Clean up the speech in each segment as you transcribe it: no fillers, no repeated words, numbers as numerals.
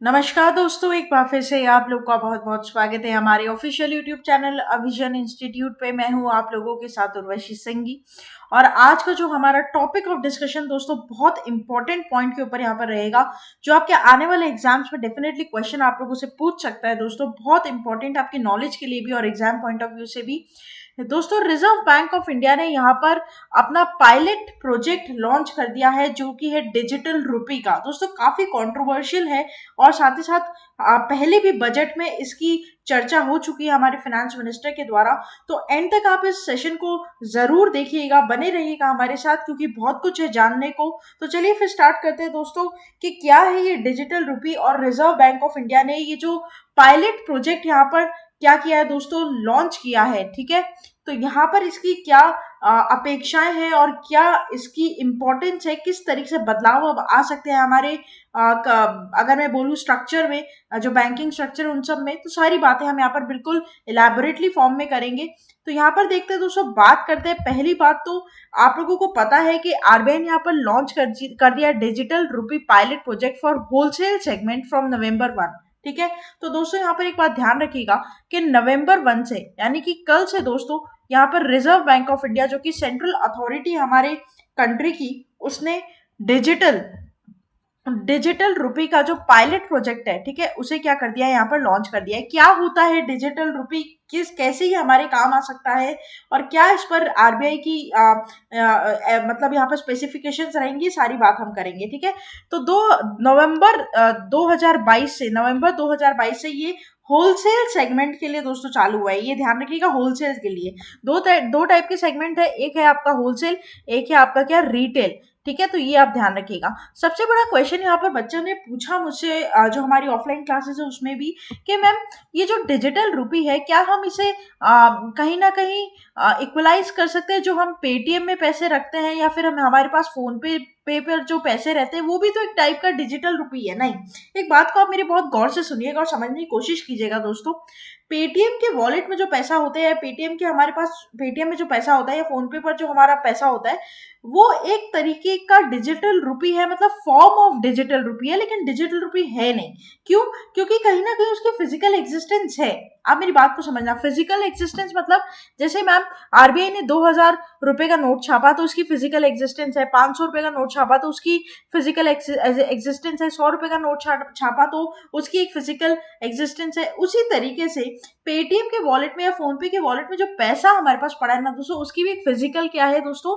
नमस्कार दोस्तों, एक बार फिर से आप लोग का बहुत बहुत स्वागत है हमारे ऑफिशियल यूट्यूब चैनल अविजन इंस्टीट्यूट पे। मैं हूं आप लोगों के साथ उर्वशी सिंघी। और आज का जो हमारा टॉपिक ऑफ डिस्कशन दोस्तों बहुत इंपॉर्टेंट पॉइंट के ऊपर यहाँ पर रहेगा, जो आपके आने वाले एग्जाम्स में डेफिनेटली क्वेश्चन आप लोगों से पूछ सकता है दोस्तों। बहुत इंपॉर्टेंट आपकी नॉलेज के लिए भी और एग्जाम पॉइंट ऑफ व्यू से भी। दोस्तों, रिजर्व बैंक ऑफ इंडिया ने यहाँ पर अपना पायलट प्रोजेक्ट लॉन्च कर दिया है, जो कि है डिजिटल रुपी का। दोस्तों, काफी कंट्रोवर्शियल है और साथ ही साथ पहले भी बजट में इसकी चर्चा हो चुकी है हमारे फाइनेंस मिनिस्टर के द्वारा। तो एंड तक आप इस सेशन को जरूर देखिएगा, बने रहिएगा हमारे साथ, क्योंकि बहुत कुछ है जानने को। तो चलिए फिर स्टार्ट करते हैं दोस्तों कि क्या है ये डिजिटल रुपी और रिजर्व बैंक ऑफ इंडिया ने ये जो पायलट प्रोजेक्ट यहाँ पर क्या किया है दोस्तों, लॉन्च किया है। ठीक है, तो यहाँ पर इसकी क्या अपेक्षाएं हैं और क्या इसकी इम्पोर्टेंस है, किस तरीके से बदलाव अब आ सकते हैं हमारे अगर मैं बोलूँ स्ट्रक्चर में, जो बैंकिंग स्ट्रक्चर उन सब में, तो सारी बातें हम यहाँ पर बिल्कुल इलेबोरेटली फॉर्म में करेंगे। तो यहाँ पर देखते हैं दोस्तों, बात करते हैं। पहली बात तो आप लोगों को पता है कि आरबीआई ने यहाँ पर लॉन्च कर दिया digital rupee pilot project for wholesale segment from November 1। ठीक है, तो दोस्तों यहाँ पर एक बात ध्यान रखिएगा कि नवंबर 1 से, यानी कि कल से दोस्तों, यहाँ पर रिजर्व बैंक ऑफ इंडिया, जो कि सेंट्रल अथॉरिटी हमारे कंट्री की, उसने डिजिटल डिजिटल रुपी का जो पायलट प्रोजेक्ट है, ठीक है, उसे क्या कर दिया है, यहाँ पर लॉन्च कर दिया है। क्या होता है डिजिटल रुपी, कैसे ये हमारे काम आ सकता है, और क्या इस पर आरबीआई की मतलब यहाँ पर स्पेसिफिकेशंस रहेंगी, सारी बात हम करेंगे। ठीक है, तो 2022 से नवंबर 2022 से ये होलसेल सेगमेंट के लिए दोस्तों चालू हुआ है। ये ध्यान रखिएगा, होलसेल के लिए दो टाइप के सेगमेंट है, एक है आपका होलसेल, एक है आपका क्या, रिटेल। ठीक है, तो ये आप ध्यान रखिएगा। सबसे बड़ा क्वेश्चन यहाँ पर बच्चों ने पूछा मुझसे, जो हमारी ऑफलाइन क्लासेस है उसमें भी, कि मैम ये जो डिजिटल रुपी है, क्या हम इसे कहीं ना कहीं इक्वलाइज कर सकते हैं, जो हम पेटीएम में पैसे रखते हैं या फिर हम हमारे पास फोन पे पर जो पैसे रहते हैं, वो भी तो एक टाइप का डिजिटल रुपी है। नहीं, एक बात को आप मेरी बहुत गौर से सुनिएगा और समझने की कोशिश कीजिएगा दोस्तों। पेटीएम के वॉलेट में जो पैसा होता है, पेटीएम में जो पैसा होता है, या फोन पे पर जो हमारा पैसा होता है, वो एक तरीके का डिजिटल रुपी है, मतलब फॉर्म ऑफ डिजिटल रुपी है, लेकिन डिजिटल रुपी है नहीं। क्यों? क्योंकि कहीं ना कहीं उसकी फिजिकल एग्जिस्टेंस है। आप मेरी बात को समझना, फिजिकल एग्जिस्टेंस मतलब, जैसे मैम आरबीआई ने 2000 रुपए का नोट छापा तो उसकी फिजिकल एग्जिस्टेंस है, 500 रुपए का नोट छापा तो उसकी फिजिकल एग्जिस्टेंस है, 100 रुपए का नोट छापा तो उसकी एक फिजिकल एग्जिस्टेंस है। उसी तरीके से पेटीएम के वॉलेट में या फोन पे के वॉलेट में जो पैसा हमारे पास पड़ा है ना दोस्तों, उसकी भी एक फिजिकल क्या है दोस्तों,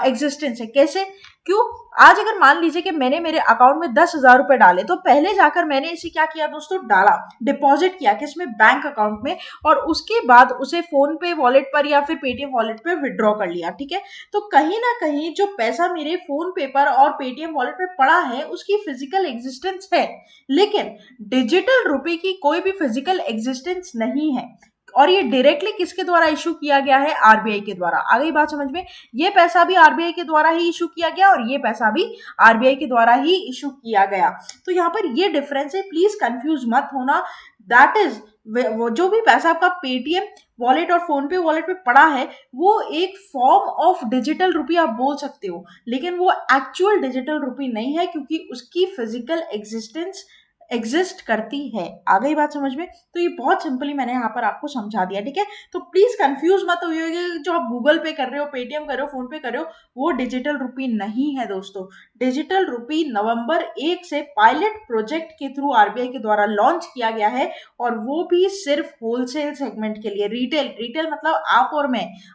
एग्जिस्टेंस है। कैसे? क्यों? आज अगर मान लीजिए कि मैंने मेरे अकाउंट में 10,000 रुपए डाले, तो पहले जाकर मैंने इसे क्या किया दोस्तों, डाला, डिपॉजिट किया किसमें, बैंक अकाउंट में, और उसके बाद उसे फोन पे वॉलेट पर या फिर पेटीएम वॉलेट पे विड्रॉ कर लिया। ठीक है, तो कहीं ना कहीं जो पैसा मेरे फोन पे पर और पेटीएम वॉलेट पे पड़ा है, उसकी फिजिकल एग्जिस्टेंस है, लेकिन डिजिटल रुपए की कोई भी फिजिकल एग्जिस्टेंस नहीं है। और ये डायरेक्टली किसके द्वारा इशू किया गया है, आरबीआई के द्वारा। आ गई बात समझ में? ये पैसा भी आरबीआई के द्वारा ही इशू किया गया और ये पैसा भी आरबीआई के द्वारा ही इशू किया गया। तो यहाँ पर ये डिफरेंस है, प्लीज कंफ्यूज मत होना। दैट इज, वो जो भी पैसा आपका पेटीएम वॉलेट और फोन पे वॉलेट पे पड़ा है, वो एक फॉर्म ऑफ डिजिटल रुपी आप बोल सकते हो, लेकिन वो एक्चुअल डिजिटल रुपी नहीं है, क्योंकि उसकी फिजिकल एग्जिस्टेंस एग्जिस्ट करती है। आ गई बात समझ में? तो ये बहुत सिंपली मैंने यहाँ पर आपको समझा दिया। ठीक है, तो प्लीज कंफ्यूज मत होइएगा, जो आप गूगल पे कर रहे हो, पेटीएम कर रहे हो, फोन पे कर रहे हो, वो डिजिटल रुपी नहीं है दोस्तों। डिजिटल रुपी नवंबर 1 से पायलट प्रोजेक्ट के थ्रू आरबीआई के द्वारा लॉन्च किया गया है, और वो भी सिर्फ होलसेल सेगमेंट के लिए। रिटेल मतलब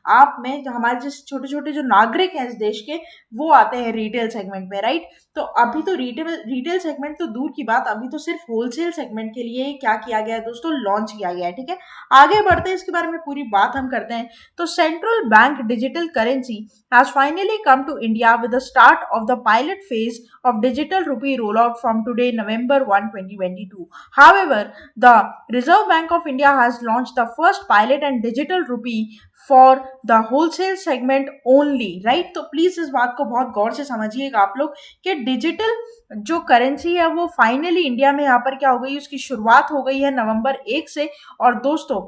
आप में जो हमारे जिस छोटे छोटे जो नागरिक हैं इस देश के, वो आते हैं रिटेल सेगमेंट में, राइट। तो अभी तो रिटेल सेगमेंट तो दूर की बात, अभी तो सिर्फ होलसेल सेगमेंट के लिए क्या किया गया है दोस्तों, लॉन्च किया गया है। ठीक है, आगे बढ़ते हैं, इसके बारे में पूरी बात हम करते हैं। तो central bank digital currency has finally come to India with the start of the pilot phase of digital rupee rollout from today November 1, 2022. However, the Reserve Bank of India has launched the first pilot and digital rupee for the wholesale segment only, right? तो please इस बात को बहुत गौर से समझिएगा आप लोग कि डिजिटल जो करेंसी है वो फाइनली इंडिया में यहाँ पर क्या हो गई, उसकी शुरुआत हो गई है नवंबर 1 से। और दोस्तों,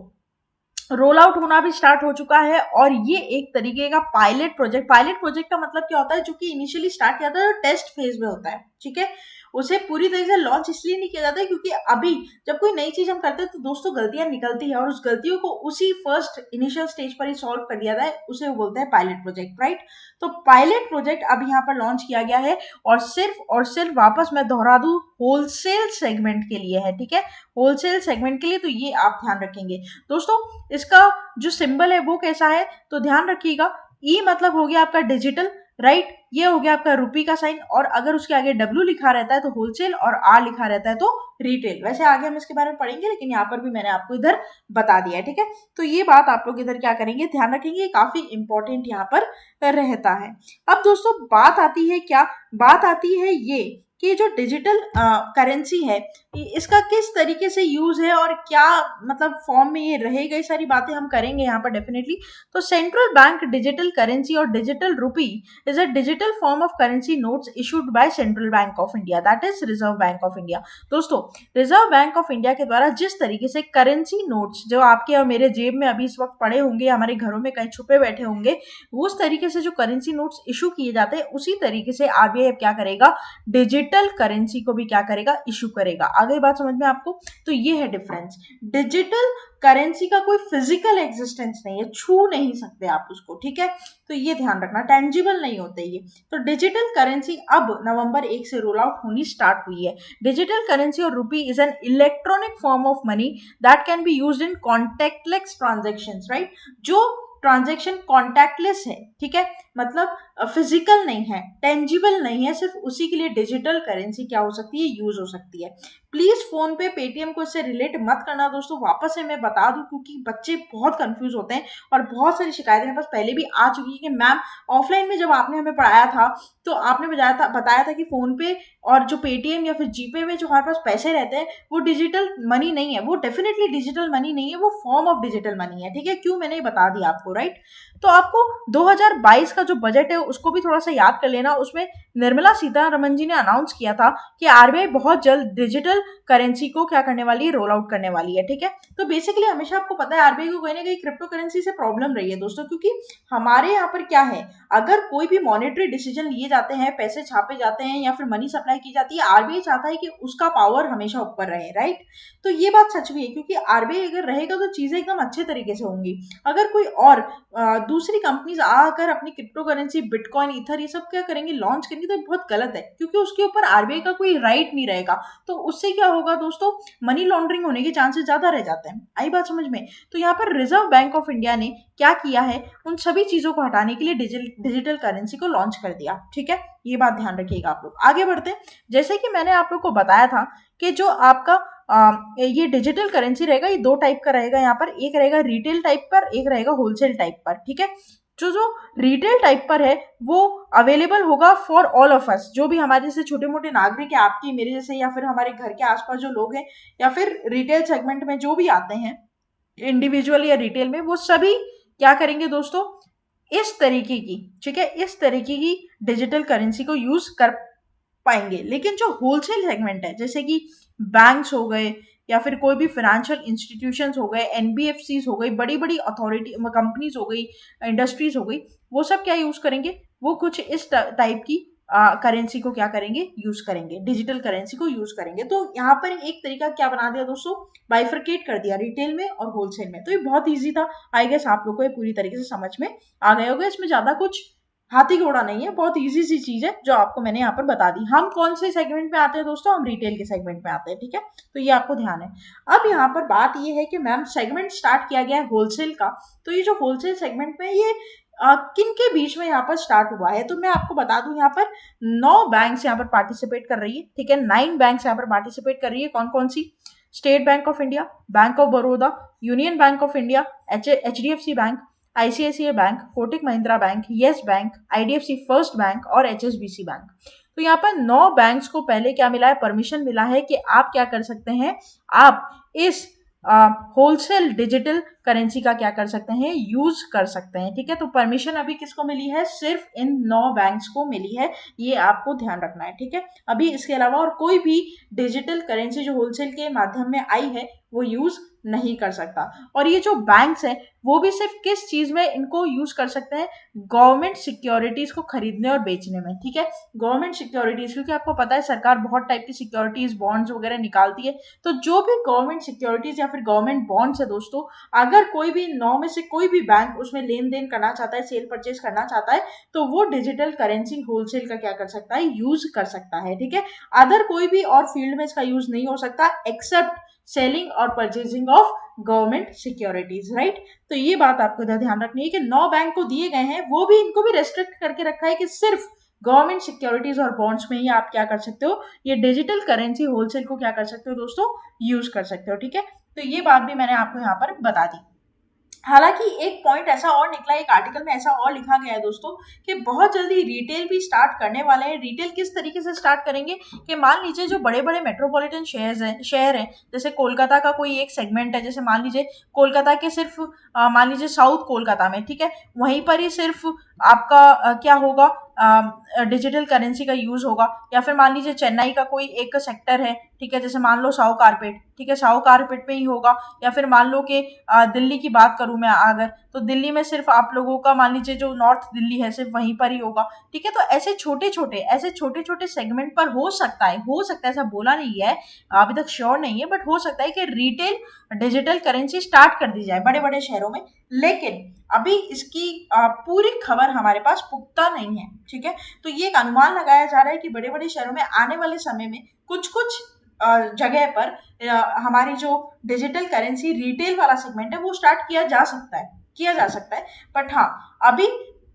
रोल आउट होना भी स्टार्ट हो चुका है, और ये एक तरीके का पायलट प्रोजेक्ट का मतलब क्या होता है, जो कि इनिशियली स्टार्ट किया था, टेस्ट फेज में होता है। ठीक है, उसे पूरी तरीके से लॉन्च इसलिए नहीं किया जाता है क्योंकि अभी जब कोई नई चीज हम करते हैं तो दोस्तों गलतियां निकलती है और उस गलतियों को उसी फर्स्ट इनिशियल स्टेज पर ही सॉल्व कर दिया जाए, उसे वो बोलते हैं पायलट प्रोजेक्ट, राइट। तो पायलट प्रोजेक्ट अब यहाँ पर लॉन्च किया गया है और सिर्फ वापस मैं दोहरा दूं होलसेल सेगमेंट के लिए है, ठीक है, होलसेल सेगमेंट के लिए। तो ये आप ध्यान रखेंगे दोस्तों। इसका जो सिंबल है वो कैसा है तो ध्यान रखिएगा, ई मतलब हो गया आपका डिजिटल, राइट, ये हो गया आपका रुपी का साइन, और अगर उसके आगे डब्ल्यू लिखा रहता है तो होलसेल और आर लिखा रहता है तो रिटेल। वैसे आगे हम इसके बारे में पढ़ेंगे लेकिन यहाँ पर भी मैंने आपको इधर बता दिया है, ठीक है। तो ये बात आप लोग इधर क्या करेंगे, ध्यान रखेंगे, काफी इंपॉर्टेंट यहाँ पर रहता है। अब दोस्तों बात आती है क्या, बात आती है ये कि जो डिजिटल करेंसी है इसका किस तरीके से यूज है और क्या मतलब फॉर्म में ये रहेगा, ये सारी बातें हम करेंगे यहाँ पर डेफिनेटली। तो सेंट्रल बैंक डिजिटल करेंसी और digital rupee is a digital form of currency notes issued by central bank of India, that is reserve bank of India. दोस्तों रिजर्व बैंक ऑफ इंडिया के द्वारा जिस तरीके से करेंसी नोट्स जो आपके और मेरे जेब में अभी इस वक्त पड़े होंगे, हमारे घरों में कहीं छुपे बैठे होंगे, उस तरीके से जो करेंसी नोट्स इशू किए जाते हैं उसी तरीके से आरबीआई क्या करेगा, डिजिटल करेंसी को भी क्या करेगा, इशू करेगा। आगे बात समझ में आपको। तो ये है डिफरेंस, डिजिटल करेंसी का कोई फिजिकल एग्जिस्टेंस नहीं है, छू नहीं सकते आप उसको, ठीक है। तो ये ध्यान रखना, टेंजिबल नहीं होते ये। तो डिजिटल करेंसी अब नवंबर 1 से रोल आउट होनी स्टार्ट हुई है। डिजिटल करेंसी और रुपी is an electronic form of money that can be used in contact lens transactions, right. जो ट्रांजैक्शन कॉन्टैक्टलेस है, ठीक है, मतलब फिजिकल नहीं है, टेंजिबल नहीं है, सिर्फ उसी के लिए डिजिटल करेंसी क्या हो सकती है, यूज हो सकती है। प्लीज फोन पे पेटीएम को इससे रिलेट मत करना दोस्तों, वापस से मैं बता दूं क्योंकि बच्चे बहुत कंफ्यूज होते हैं और बहुत सारी शिकायतें मेरे पास पहले भी आ चुकी है कि मैम ऑफलाइन में जब आपने हमें पढ़ाया था तो आपने बताया था कि फोन पे और जो पेटीएम या फिर जीपे में जो हमारे पास पैसे रहते हैं वो डिजिटल मनी नहीं है। वो डेफिनेटली डिजिटल मनी नहीं है, वो फॉर्म ऑफ डिजिटल मनी है, ठीक है। क्यों, मैंने बता दिया आपको, राइट। तो आपको 2022 का जो बजट है उसको भी थोड़ा सा याद कर लेना। उसमें निर्मला सीतारमण जी ने अनाउंस किया था कि आरबीआई बहुत जल्द डिजिटल करेंसी को क्या करने वाली है, रोल आउट करने वाली है, ठीक है। तो बेसिकली हमेशा आपको पता है आरबीआई को कहीं ना कहीं क्रिप्टो करेंसी से प्रॉब्लम रही है दोस्तों, क्योंकि हमारे यहाँ पर क्या है, अगर कोई भी मॉनेटरी डिसीजन लिए जाते हैं, पैसे छापे जाते हैं या फिर मनी सप्लाई की जाती है, आरबीआई चाहता है कि उसका पावर हमेशा ऊपर रहे, राइट। तो ये बात सच भी है क्योंकि आरबीआई अगर रहेगा तो चीजें एकदम अच्छे तरीके से होंगी। अगर कोई और दूसरी कंपनीज आकर अपनी क्रिप्टो करेंसी बिटकॉइन ईथर ये सब क्या करेंगे, लॉन्च करेंगे, तो बहुत गलत है क्योंकि उसके ऊपर आरबीआई का कोई राइट नहीं रहेगा। तो उससे क्या होगा दोस्तों, मनी लॉन्ड्रिंग होने के चांसेस ज्यादा रह जाते हैं। आई बात समझ में। तो यहाँ पर रिजर्व बैंक ऑफ इंडिया ने क्या किया है, उन सभी चीजों को हटाने के लिए डिजिटल करेंसी को लॉन्च कर दिया, ठीक है। ये बात ध्यान रखिएगा आप लोग। आगे बढ़ते हैं, जैसे कि मैंने आप लोग को बताया था कि जो आपका ये डिजिटल करेंसी रहेगा ये दो टाइप का रहेगा यहाँ पर, एक रहेगा रिटेल टाइप पर, एक रहेगा होलसेल टाइप पर, ठीक है। जो रिटेल टाइप पर है वो अवेलेबल होगा फॉर ऑल ऑफ अस, जो भी हमारे जैसे छोटे मोटे नागरिक है, आपके मेरे जैसे या फिर हमारे घर के आसपास जो लोग हैं या फिर रिटेल सेगमेंट में जो भी आते हैं इंडिविजुअल या रिटेल में, वो सभी क्या करेंगे दोस्तों, इस तरीके की, ठीक है, इस तरीके की डिजिटल करेंसी को यूज कर पाएंगे। लेकिन जो होलसेल सेगमेंट है जैसे कि बैंक्स हो गए या फिर कोई भी फाइनेंशियल इंस्टीट्यूशंस हो गए, एनबीएफसीज हो गई, बड़ी बड़ी अथॉरिटी कंपनीज हो गई, इंडस्ट्रीज हो गई, वो सब क्या यूज करेंगे, वो कुछ इस टाइप की करेंसी को क्या करेंगे, यूज करेंगे, डिजिटल करेंसी को यूज करेंगे। तो यहाँ पर एक तरीका क्या बना दिया दोस्तों, बाइफरकेट कर दिया रिटेल में और होलसेल में। तो ये बहुत ईजी था, आई गेस आप लोग को ये पूरी तरीके से समझ में आ गए होगा। इसमें ज्यादा कुछ हाथी घोड़ा नहीं है, बहुत इजी सी चीज है जो आपको मैंने यहाँ पर बता दी। हम कौन से सेगमेंट में आते हैं दोस्तों, हम रिटेल के सेगमेंट में आते हैं, ठीक है। तो ये आपको ध्यान है। अब यहाँ पर बात ये है कि मैम सेगमेंट स्टार्ट किया गया है होलसेल का, तो ये जो होलसेल सेगमेंट में ये किन के बीच में यहाँ पर स्टार्ट हुआ है, तो मैं आपको बता दूं यहाँ पर 9 बैंक्स यहाँ पर पार्टिसिपेट कर रही है, ठीक है। 9 बैंक्स यहाँ पर पार्टिसिपेट कर रही है। कौन कौन सी, State Bank of India, Bank of Baroda, Union Bank of India, HDFC Bank, ICICI Bank, Kotak Mahindra Bank, Yes Bank, IDFC First Bank और एचएसबीसी बैंक। तो यहाँ पर 9 बैंक्स को पहले क्या मिला है, परमिशन मिला है कि आप क्या कर सकते हैं, आप इस होलसेल डिजिटल करेंसी का क्या कर सकते हैं, यूज कर सकते हैं, ठीक है। तो परमिशन अभी किसको मिली है, सिर्फ इन 9 बैंक्स को मिली है, ये आपको ध्यान रखना है, ठीक है। अभी इसके अलावा और कोई भी डिजिटल करेंसी जो होलसेल के माध्यम में आई है वो यूज नहीं कर सकता। और ये जो बैंक्स हैं वो भी सिर्फ किस चीज में इनको यूज कर सकते हैं, गवर्नमेंट सिक्योरिटीज को खरीदने और बेचने में, ठीक है। गवर्नमेंट सिक्योरिटीज, क्योंकि आपको पता है सरकार बहुत टाइप की सिक्योरिटीज बॉन्ड्स वगैरह निकालती है, तो जो भी गवर्नमेंट सिक्योरिटीज या फिर गवर्नमेंट बॉन्ड्स है दोस्तों, अगर कोई भी 9 में से कोई भी बैंक उसमें लेन देन करना चाहता है, सेल परचेज करना चाहता है, तो वो डिजिटल करेंसी होलसेल का क्या कर सकता है, यूज कर सकता है, ठीक है। अदर कोई भी और फील्ड में इसका यूज नहीं हो सकता एक्सेप्ट सेलिंग और purchasing of government securities, right. तो ये बात आपको इधर ध्यान रखनी है कि 9 बैंक को दिए गए हैं, वो भी इनको भी रेस्ट्रिक्ट करके रखा है कि सिर्फ गवर्नमेंट सिक्योरिटीज और बॉन्ड्स में ही आप क्या कर सकते हो, ये डिजिटल करेंसी होलसेल को क्या कर सकते हो दोस्तों, यूज कर सकते हो, ठीक है। तो ये बात भी मैंने आपको यहाँ पर बता दी। हालांकि एक पॉइंट ऐसा और निकला, एक आर्टिकल में ऐसा और लिखा गया है दोस्तों कि बहुत जल्दी रिटेल भी स्टार्ट करने वाले हैं। रिटेल किस तरीके से स्टार्ट करेंगे कि मान लीजिए जो बड़े बड़े मेट्रोपॉलिटन शहर हैं, जैसे कोलकाता का कोई एक सेगमेंट है, जैसे मान लीजिए कोलकाता के सिर्फ मान लीजिए साउथ कोलकाता में, ठीक है, वहीं पर ही सिर्फ आपका क्या होगा, डिजिटल करेंसी का यूज होगा। या फिर मान लीजिए चेन्नई का कोई एक सेक्टर है, ठीक है, जैसे मान लो साउ कारपेट, ठीक है, साउ कारपेट पे ही होगा। या फिर मान लो कि दिल्ली की बात करूं मैं अगर, तो दिल्ली में सिर्फ आप लोगों का मान लीजिए जो नॉर्थ दिल्ली है सिर्फ वहीं पर ही होगा, ठीक है। तो ऐसे छोटे छोटे सेगमेंट पर हो सकता है, ऐसा बोला नहीं है, अभी तक श्योर नहीं है, बट हो सकता है कि रिटेल डिजिटल करेंसी स्टार्ट कर दी जाए बड़े बड़े शहरों में। लेकिन अभी इसकी पूरी खबर हमारे पास पुख्ता नहीं है, ठीक है। तो ये एक अनुमान लगाया जा रहा है कि बड़े बड़े शहरों में आने वाले समय में कुछ कुछ जगह पर हमारी जो डिजिटल करेंसी रिटेल वाला सेगमेंट है वो स्टार्ट किया जा सकता है। बट हाँ, अभी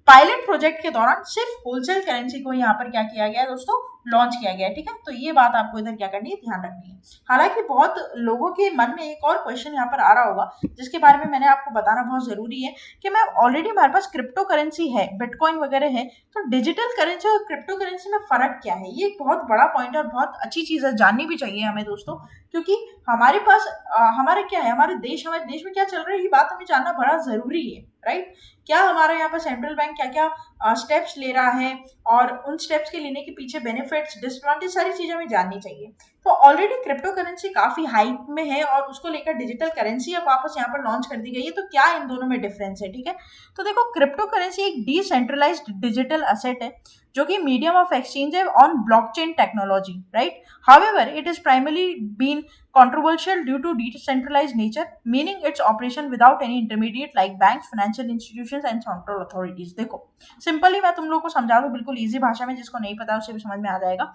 पायलट प्रोजेक्ट के दौरान सिर्फ होलसेल करेंसी को यहाँ पर क्या किया गया है दोस्तों, लॉन्च किया गया है, ठीक है। तो ये बात आपको इधर क्या करनी है, ध्यान रखनी है। हालांकि बहुत लोगों के मन में एक और क्वेश्चन यहाँ पर आ रहा होगा जिसके बारे में मैंने आपको बताना बहुत जरूरी है कि मैं ऑलरेडी हमारे पास क्रिप्टो करेंसी है, बिटकॉइन वगैरह है, तो डिजिटल करेंसी और क्रिप्टो करेंसी में फर्क क्या है। ये एक बहुत बड़ा पॉइंट है और बहुत अच्छी चीज है, जाननी भी चाहिए हमें दोस्तों, क्योंकि हमारे पास हमारे क्या है, हमारे देश में क्या चल रहा है, ये बात हमें जानना बड़ा जरूरी है, राइट। क्या हमारे यहाँ पर सेंट्रल बैंक क्या क्या स्टेप्स ले रहा है और उन स्टेप्स के लेने के पीछे बेनिफिट्स डिसएडवांटेज सारी चीजें हमें जाननी चाहिए। तो ऑलरेडी क्रिप्टो करेंसी काफी हाइप में है और उसको लेकर डिजिटल करेंसी अब वापस यहाँ पर लॉन्च कर दी गई है। तो क्या इन दोनों में डिफरेंस है, ठीक है। तो देखो, क्रिप्टो करेंसी एक डिसेंट्रलाइज्ड डिजिटल एसेट है जो कि मीडियम ऑफ एक्सचेंज है on blockchain technology, right. However it is primarily been controversial due to decentralized nature, meaning its operation without any intermediate like banks, financial institutions and central authorities। देखो, simply मैं तुम लोग को समझा दूं बिल्कुल easy भाषा में, जिसको नहीं पता उसे भी समझ में आ जाएगा।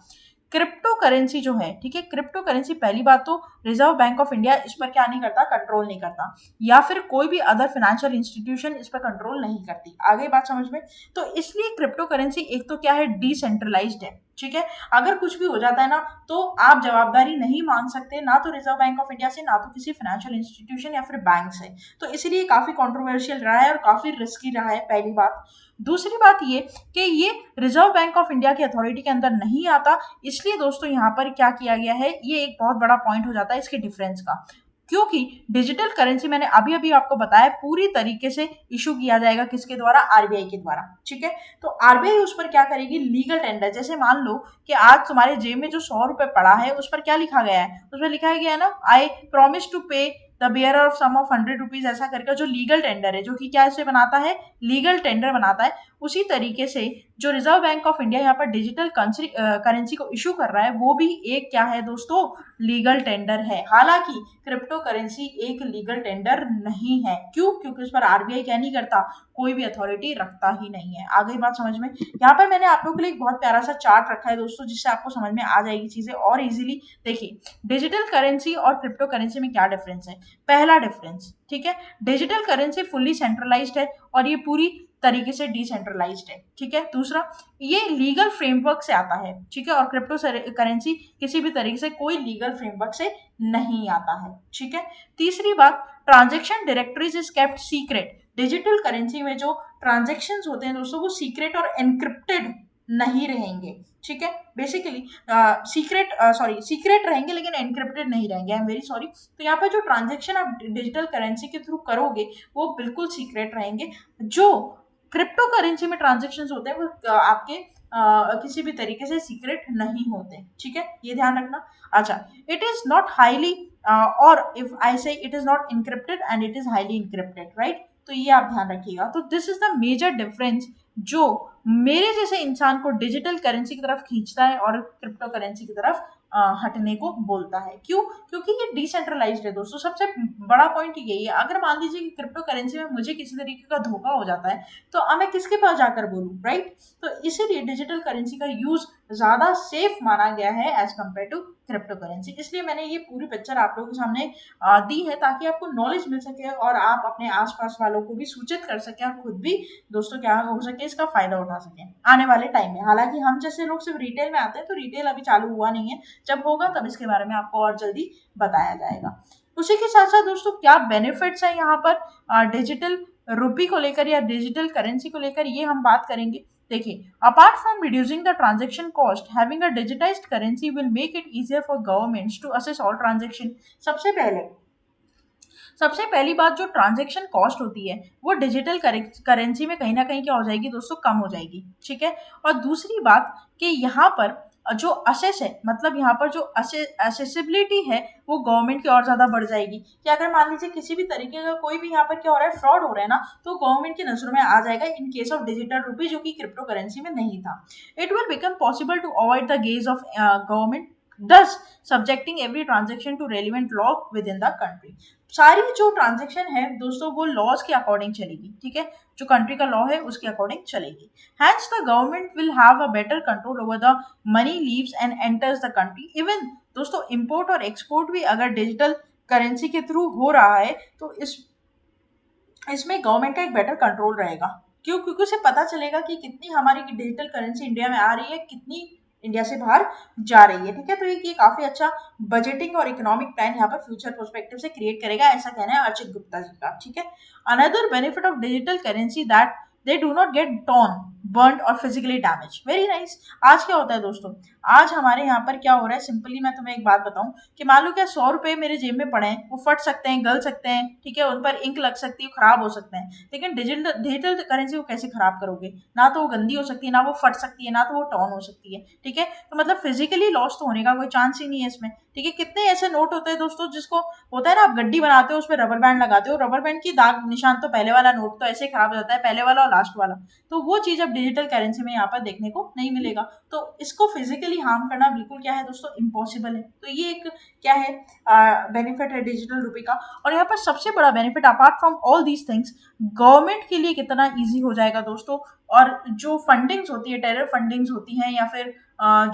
क्रिप्टो करेंसी जो है, ठीक है, क्रिप्टो करेंसी पहली बात तो रिजर्व बैंक ऑफ इंडिया इस पर क्या नहीं करता, कंट्रोल नहीं करता, या फिर कोई भी अदर फाइनेंशियल इंस्टीट्यूशन इस पर कंट्रोल नहीं करती। आगे बात समझ में। तो इसलिए क्रिप्टो करेंसी एक तो क्या है, डिसेंट्रलाइज्ड है, ठीक है। अगर कुछ भी हो जाता है ना तो आप जवाबदारी नहीं मांग सकते, ना तो रिजर्व बैंक ऑफ इंडिया से, ना तो किसी फाइनेंशियल इंस्टीट्यूशन या फिर बैंक से। तो इसलिए काफी कंट्रोवर्शियल रहा है और काफी रिस्की रहा है, पहली बात। दूसरी बात ये कि ये रिजर्व बैंक ऑफ इंडिया की अथॉरिटी के अंदर नहीं आता, इसलिए दोस्तों यहाँ पर क्या किया गया है, ये एक बहुत बड़ा पॉइंट हो जाता है इसके डिफरेंस का। क्योंकि डिजिटल करेंसी मैंने अभी अभी आपको बताया पूरी तरीके से इशू किया जाएगा किसके द्वारा, आरबीआई के द्वारा, ठीक है। तो आरबीआई उस पर क्या करेगी, लीगल टेंडर। जैसे मान लो कि आज तुम्हारे जेब में जो 100 रुपए पड़ा है उस पर क्या लिखा गया है, उस पर लिखा गया है ना, I promise to pay the bearer of sum of 100 rupees, ऐसा करके जो लीगल टेंडर है, जो कि क्या इसे बनाता है, लीगल टेंडर बनाता है। उसी तरीके से जो रिजर्व बैंक ऑफ इंडिया यहाँ पर डिजिटल करेंसी को इशू कर रहा है वो भी एक क्या है दोस्तों, लीगल टेंडर है। हालांकि क्रिप्टो करेंसी एक लीगल टेंडर नहीं है। क्यों? क्योंकि उस पर आरबीआई क्या नहीं करता, कोई भी अथॉरिटी रखता ही नहीं है। आ गई बात समझ में। यहाँ पर मैंने आप लोगों के लिए एक बहुत प्यारा सा चार्ट रखा है दोस्तों, जिससे आपको समझ में आ जाएगी चीजें और इजीली। देखिए, डिजिटल करेंसी और क्रिप्टो करेंसी में क्या डिफरेंस है। पहला डिफरेंस, ठीक है, डिजिटल करेंसी फुल्ली सेंट्रलाइज्ड है और ये पूरी तरीके से डिसेंट्रलाइज्ड है, ठीक है। दूसरा, ये लीगल फ्रेमवर्क से आता है, ठीक है, और क्रिप्टो करेंसी किसी भी तरीके से कोई लीगल फ्रेमवर्क से नहीं आता है, ठीक है। तीसरी बात, transaction directories is kept secret. Digital currency में जो ट्रांजैक्शंस होते हैं दोस्तों वो सीक्रेट और एनक्रिप्टेड नहीं रहेंगे, ठीक है। बेसिकली सीक्रेट रहेंगे लेकिन एनक्रिप्टेड नहीं रहेंगे। I am very sorry. तो यहाँ पर जो ट्रांजैक्शन आप डिजिटल करेंसी के थ्रू करोगे वो बिल्कुल सीक्रेट रहेंगे। जो क्रिप्टो करेंसी में ट्रांजेक्शन्स होते हैं वो आपके किसी भी तरीके से सीक्रेट नहीं होते, ठीक है, ये ध्यान रखना। अच्छा, इट इज नॉट हाईली और if I say it is not encrypted and it is highly encrypted, right. तो ये आप ध्यान रखिएगा। तो this is the major difference जो मेरे जैसे इंसान को डिजिटल करेंसी की तरफ खींचता है और क्रिप्टो करेंसी की तरफ हटने को बोलता है। क्यों? क्योंकि ये डिसेंट्रलाइज्ड है दोस्तों। सबसे बड़ा पॉइंट यही है। अगर मान लीजिए कि क्रिप्टो करेंसी में मुझे किसी तरीके का धोखा हो जाता है तो अब मैं किसके पास जाकर बोलूं, राइट। तो इसीलिए डिजिटल करेंसी का यूज ज्यादा सेफ माना गया है as compare to crypto currency. इसलिए मैंने ये पूरी पिक्चर आप लोगों के सामने दी है ताकि आपको नॉलेज मिल सके और आप अपने आसपास वालों को भी सूचित कर सके और खुद भी दोस्तों क्या हो सके इसका फायदा उठा सके आने वाले टाइम में। हालांकि हम जैसे लोग सिर्फ रिटेल में आते हैं तो रिटेल अभी चालू हुआ नहीं है, जब होगा तब इसके बारे में आपको और जल्दी बताया जाएगा। उसी के साथ साथ दोस्तों क्या बेनिफिट्स है यहाँ पर डिजिटल रुपी को लेकर या डिजिटल करेंसी को लेकर, ये हम बात करेंगे। देखिए, apart from reducing the transaction cost, having a digitized currency will make it easier for governments to assess all transaction. सबसे पहली बात, जो ट्रांजेक्शन कॉस्ट होती है वो डिजिटल करेंसी में कहीं ना कहीं क्या हो जाएगी दोस्तों, कम हो जाएगी, ठीक है। और दूसरी बात कि यहाँ पर जो असेस है, मतलब यहाँ पर जो असेसिबिलिटी है वो गवर्नमेंट की और ज्यादा बढ़ जाएगी। कि अगर मान लीजिए किसी भी तरीके का कोई भी यहाँ पर क्या हो रहा है, फ्रॉड हो रहा है ना, तो गवर्नमेंट की नजरों में आ जाएगा in case of digital rupee, जो कि क्रिप्टो करेंसी में नहीं था। It will become possible to avoid the gaze of government, thus subjecting every transaction to relevant law within the country। सारी जो ट्रांजेक्शन है दोस्तों वो लॉज के अकॉर्डिंग चलेगी, ठीक है, जो कंट्री का लॉ है उसके अकॉर्डिंग चलेगी। Hence the government will have a better control over the money leaves and enters the country। Even दोस्तों इंपोर्ट और एक्सपोर्ट भी अगर डिजिटल करेंसी के थ्रू हो रहा है तो इसमें गवर्नमेंट का एक बेटर कंट्रोल रहेगा। क्यों? क्योंकि उसे पता चलेगा कि कितनी हमारी डिजिटल करेंसी इंडिया में आ रही है, कितनी इंडिया से बाहर जा रही है, ठीक है। तो ये काफी अच्छा बजटिंग और इकोनॉमिक प्लान यहाँ पर फ्यूचर पर्सपेक्टिव से क्रिएट करेगा, ऐसा कहना है अर्चित गुप्ता जी का, ठीक है। Another benefit of digital currency that they do not get torn burn और फिजिकली डैमेज। Very nice. आज क्या होता है दोस्तों, आज हमारे यहाँ पर क्या हो रहा है, सिंपली मैं तुम्हें एक बात बताऊं कि मान लो क्या 100 रुपए मेरे जेब में पड़े हैं, वो फट सकते हैं, गल सकते हैं, ठीक है, उन पर इंक लग सकती है, खराब हो सकते हैं। लेकिन डिजिटल करेंसी को कैसे खराब करोगे? ना तो वो गंदी हो सकती है, ना वो फट सकती है, ना तो वो टॉन हो सकती है, ठीक है। तो मतलब फिजिकली लॉस तो होने का कोई चांस ही नहीं है इसमें, ठीक है। कितने ऐसे नोट होते हैं दोस्तों जिसको होता है ना, आप गड्डी बनाते हो उसमें रबर बैंड लगाते हो, रबर बैंड की दाग निशान तो पहले वाला नोट तो ऐसे खराब हो जाता है, पहले वाला और लास्ट वाला। तो वो चीज अब डिजिटल करेंसी में यहाँ पर देखने को नहीं मिलेगा। तो इसको फिजिकली हार्म करना बिल्कुल क्या है दोस्तों, इम्पॉसिबल है। तो ये एक क्या है बेनिफिट है डिजिटल रुपए का। और यहाँ पर सबसे बड़ा benefit apart from all these things, government के लिए कितना इजी हो जाएगा दोस्तों। और जो फंडिंग्स होती है, टेरर फंडिंग्स होती हैं, या फिर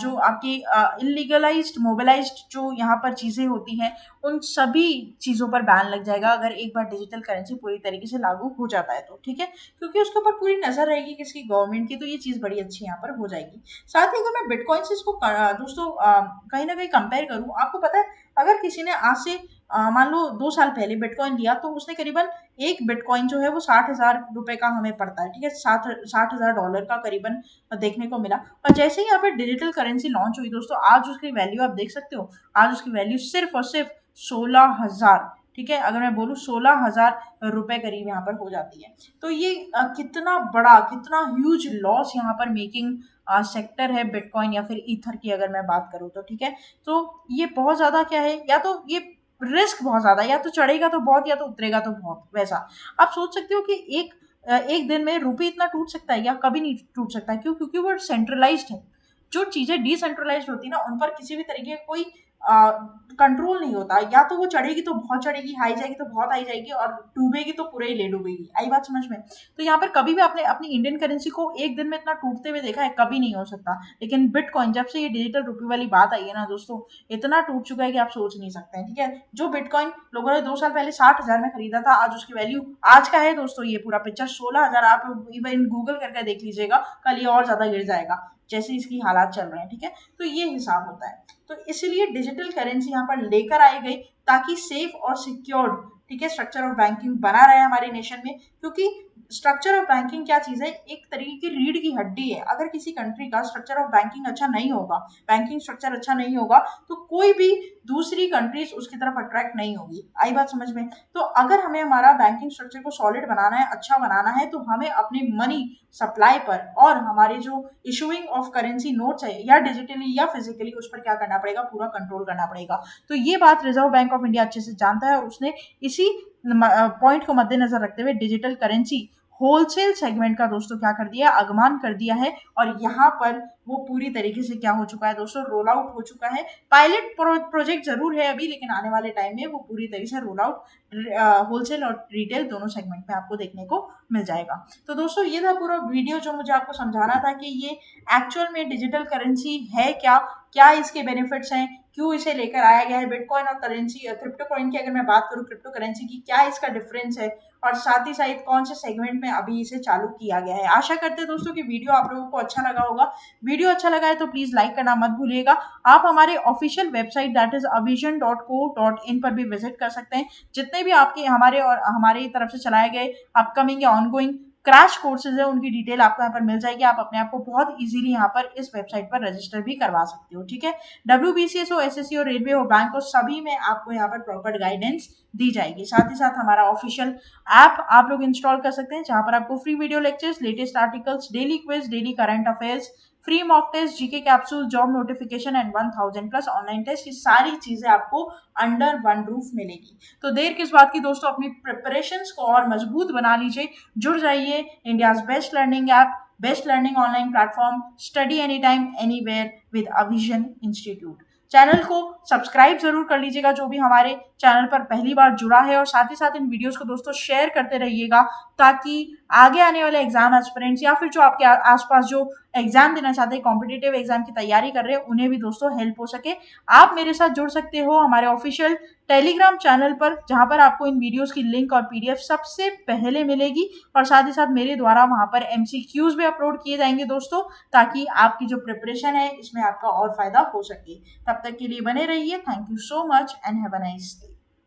जो आपकी इलीगलाइज्ड मोबिलाइज्ड जो यहाँ पर चीजें होती हैं, उन सभी चीजों पर बैन लग जाएगा अगर एक बार डिजिटल करेंसी पूरी तरीके से लागू हो जाता है तो, ठीक है। क्योंकि उसके ऊपर पूरी नजर रहेगी किसकी, गवर्नमेंट की। तो ये चीज बड़ी अच्छी यहाँ पर हो जाएगी। साथ ही अगर मैं बिटकॉइन से इसको दोस्तों कहीं ना कहीं कंपेयर करूं, आपको पता है अगर किसी ने आज से मान लो 2 साल पहले बिटकॉइन लिया तो उसने करीबन एक बिटकॉइन जो है वो 60,000 रुपए का हमें पड़ता है, ठीक है, 60,000 डॉलर का करीबन देखने को मिला। और जैसे ही यहाँ पे डिजिटल करेंसी लॉन्च हुई दोस्तों, आज उसकी वैल्यू आप देख सकते हो, आज उसकी वैल्यू सिर्फ और सिर्फ 16,000, ठीक है। अगर मैं बोलूँ 16,000 रुपए करीब यहाँ पर हो जाती है। तो ये कितना बड़ा, कितना ह्यूज लॉस यहाँ पर मेकिंग सेक्टर है बिटकॉइन या फिर ईथर की अगर मैं बात करूँ तो, ठीक है। तो ये बहुत ज्यादा क्या है, या तो ये रिस्क बहुत ज्यादा, या तो चढ़ेगा तो बहुत, या तो उतरेगा तो बहुत, वैसा। आप सोच सकते हो कि एक दिन में रुपये इतना टूट सकता है, या कभी नहीं टूट सकता है। क्यों? क्योंकि वो सेंट्रलाइज्ड है। जो चीजें डिसेंट्रलाइज्ड होती है ना, उन पर किसी भी तरीके का कोई कंट्रोल नहीं होता। या तो वो चढ़ेगी तो बहुत चढ़ेगी, हाई जाएगी तो बहुत हाई जाएगी, और डूबेगी तो पूरे ही ले डूबेगी। आई बात समझ में? तो यहाँ पर कभी भी आपने अपनी इंडियन करेंसी को एक दिन में इतना टूटते हुए देखा है? कभी नहीं हो सकता। लेकिन बिटकॉइन जब से ये डिजिटल रुपये वाली बात आई है ना दोस्तों, इतना टूट चुका है कि आप सोच नहीं सकते हैं, ठीक है। जो बिटकॉइन लोगों ने 2 साल पहले 60,000 में खरीदा था, आज उसकी वैल्यू आज का है दोस्तों, ये पूरा पिक्चर 16,000, आप इवन गूगल करके देख लीजिएगा, कल ये और ज्यादा गिर जाएगा जैसे इसकी हालात चल रहे हैं, ठीक है। तो ये हिसाब होता है। तो इसीलिए डिजिटल करेंसी यहाँ पर लेकर आई गई ताकि सेफ और सिक्योर्ड, ठीक है, स्ट्रक्चर ऑफ बैंकिंग बना रहे हमारे नेशन में। क्योंकि स्ट्रक्चर ऑफ बैंकिंग क्या चीज़ है, एक तरीके की रीढ़ की हड्डी है। अगर किसी कंट्री का स्ट्रक्चर ऑफ बैंकिंग अच्छा नहीं होगा, बैंकिंग स्ट्रक्चर अच्छा नहीं होगा, तो कोई भी दूसरी कंट्रीज उसकी तरफ अट्रैक्ट नहीं होगी। आई बात समझ में? तो अगर हमें हमारा बैंकिंग स्ट्रक्चर को सॉलिड बनाना है, अच्छा बनाना है, तो हमें अपनी मनी सप्लाई पर और हमारे जो इशूइंग ऑफ करेंसी नोट्स है, या डिजिटली या फिजिकली, उस पर क्या करना पड़ेगा, पूरा कंट्रोल करना पड़ेगा। तो ये बात रिजर्व बैंक ऑफ इंडिया अच्छे से जानता है, और उसने इसी पॉइंट को मद्देनजर रखते हुए डिजिटल करेंसी होलसेल सेगमेंट का दोस्तों क्या कर दिया, आगमन कर दिया है। और यहाँ पर वो पूरी तरीके से क्या हो चुका है दोस्तों, रोल आउट हो चुका है। पायलट प्रोजेक्ट जरूर है अभी, लेकिन आने वाले टाइम में वो पूरी तरीके से रोल आउट होलसेल और रिटेल दोनों सेगमेंट में आपको देखने को मिल जाएगा। तो दोस्तों ये था पूरा वीडियो जो मुझे आपको समझाना था कि ये एक्चुअल में डिजिटल करेंसी है क्या, क्या इसके बेनिफिट्स हैं, क्यों इसे लेकर आया गया है। बिटकॉइन और करेंसी, क्रिप्टो कॉइन की अगर मैं बात करूं, क्रिप्टो करेंसी की, क्या इसका डिफरेंस है, और साथ ही साथ कौन से सेगमेंट में अभी इसे चालू किया गया है। आशा करते हैं दोस्तों कि वीडियो आप लोगों को अच्छा लगा होगा। वीडियो अच्छा लगा है तो प्लीज लाइक करना मत भूलिएगा। आप हमारे official website that is avision.co.in पर भी विजिट कर सकते हैं। जितने भी आपके हमारे और हमारी तरफ से चलाए गए अपकमिंग या ऑनगोइंग क्रैश कोर्सेज है, उनकी डिटेल आपको यहाँ पर मिल जाएगी। आप अपने आप को बहुत इजीली यहाँ पर इस वेबसाइट पर रजिस्टर भी करवा सकते हो। ठीक है, WBCS हो, SSC हो, रेलवे हो, बैंक हो, सभी में आपको यहाँ पर प्रॉपर गाइडेंस दी जाएगी। साथ ही साथ हमारा ऑफिशियल ऐप आप लोग इंस्टॉल कर सकते हैं, जहां पर आपको free video lectures, latest articles, daily quiz, daily current affairs, free mock test, GK capsule, job notification and 1000+ online test, ये सारी चीजें आपको अंडर वन रूफ मिलेगी। तो देर किस बात की दोस्तों, अपनी प्रिपरेशंस को और मजबूत बना लीजिए। जुड़ जाइए India's best learning app, best learning online platform, study any time anywhere with Avision institute. Channel को सब्सक्राइब जरूर कर लीजिएगा जो भी हमारे चैनल पर पहली बार जुड़ा है, और साथ ही साथ इन वीडियोस को दोस्तों शेयर करते रहिएगा, ताकि आगे आने वाले एग्जाम एस्पिरेंट्स या फिर जो आपके आसपास जो एग्जाम देना चाहते हैं, कॉम्पिटिटिव एग्जाम की तैयारी कर रहे हैं, उन्हें भी दोस्तों हेल्प हो सके। आप मेरे साथ जुड़ सकते हो हमारे ऑफिशियल टेलीग्राम चैनल पर, जहां पर आपको इन वीडियोस की लिंक और PDF सबसे पहले मिलेगी, और साथ ही साथ मेरे द्वारा वहां पर MCQs भी अपलोड किए जाएंगे दोस्तों, ताकि आपकी जो प्रिपरेशन है इसमें आपका और फायदा हो सके। तब तक के लिए बने रहिए। Thank you so much and have a nice day.